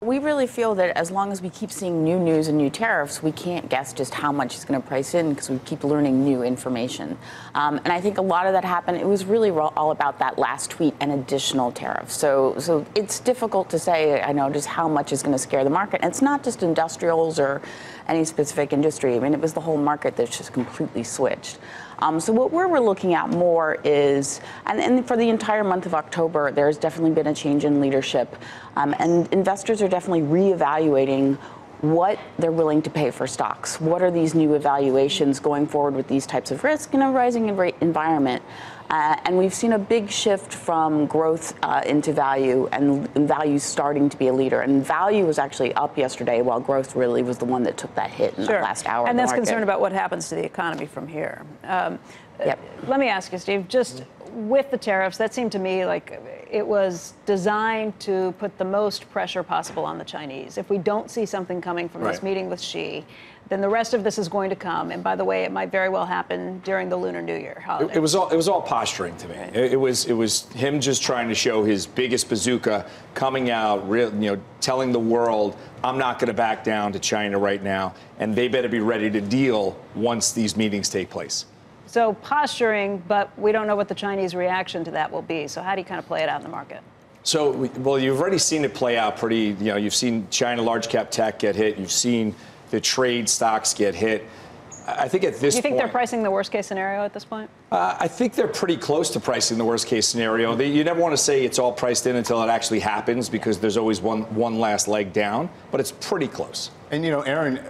We really feel that as long as we keep seeing new news and new tariffs, we can't guess just how much it's going to price in because we keep learning new information. And I think a lot of that happened. It was really all about that last tweet and additional tariffs. So it's difficult to say, I know, just how much is going to scare the market. And it's not just industrials or any specific industry. I mean, it was the whole market that's just completely switched. So what we're looking at more is, and for the entire month of October, there's definitely been a change in leadership, and investors are definitely reevaluating what they're willing to pay for stocks. What are these new evaluations going forward with these types of risk in a rising rate environment? And we've seen a big shift from growth into value, and value starting to be a leader. And value was actually up yesterday, while growth really was the one that took that hit in the last hour. And that's concerned about what happens to the economy from here. Let me ask you, Steve, just with the tariffs, that seemed to me like it was designed to put the most pressure possible on the Chinese. If we don't see something coming from this meeting with Xi, then the rest of this is going to come. And by the way, it might very well happen during the Lunar New Year holiday. It was all posturing to me. It was him just trying to show his biggest bazooka, coming out, telling the world, I'm not going to back down to China right now, and they better be ready to deal once these meetings take place. So posturing, but we don't know what the Chinese reaction to that will be. So how do you kind of play it out in the market? So, well, you've already seen it play out pretty, you've seen China large cap tech get hit. You've seen the trade stocks get hit. I think at this point... Do you think they're pricing the worst case scenario at this point? I think they're pretty close to pricing the worst case scenario. You never want to say it's all priced in until it actually happens, because there's always one last leg down, but it's pretty close. And, Erin,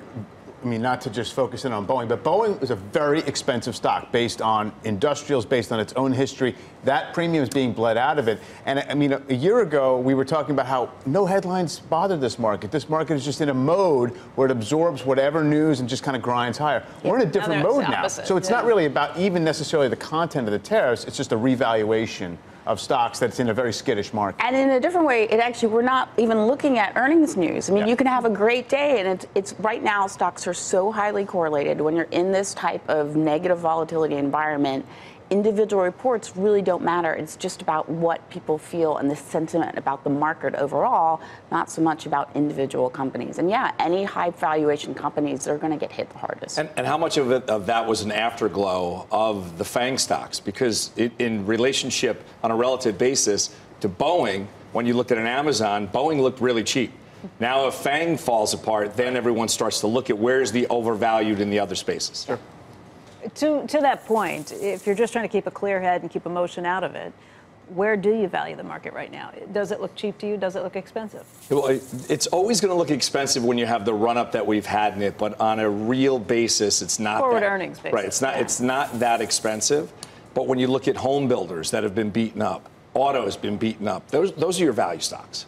I mean, not to just focus in on Boeing, but Boeing is a very expensive stock based on industrials, based on its own history. That premium is being bled out of it. And I mean, a year ago, we were talking about how no headlines bother this market. This market is just in a mode where it absorbs whatever news and just kind of grinds higher. We're in a different mode now. So it's not really about even necessarily the content of the tariffs. It's just a revaluation of stocks that's in a very skittish market. And in a different way, we're not even looking at earnings news. I mean, you can have a great day, and it's right now, stocks are so highly correlated. When you're in this type of negative volatility environment, individual reports really don't matter. It's just about what people feel and the sentiment about the market overall, not so much about individual companies. And yeah, any high valuation companies are going to get hit the hardest. And how much of that was an afterglow of the FANG stocks? Because in relationship on a relative basis to Boeing, when you looked at an Amazon, Boeing looked really cheap. Now if FANG falls apart, then everyone starts to look at where's the overvalued in the other spaces. Sure. To that point, if you're just trying to keep a clear head and keep emotion out of it, where do you value the market right now? Does it look cheap to you? Does it look expensive? Well, it's always going to look expensive when you have the run-up that we've had in it, but on a real basis, it's not forward earnings basis. Right, it's not that expensive. But when you look at home builders that have been beaten up, auto has been beaten up, those are your value stocks.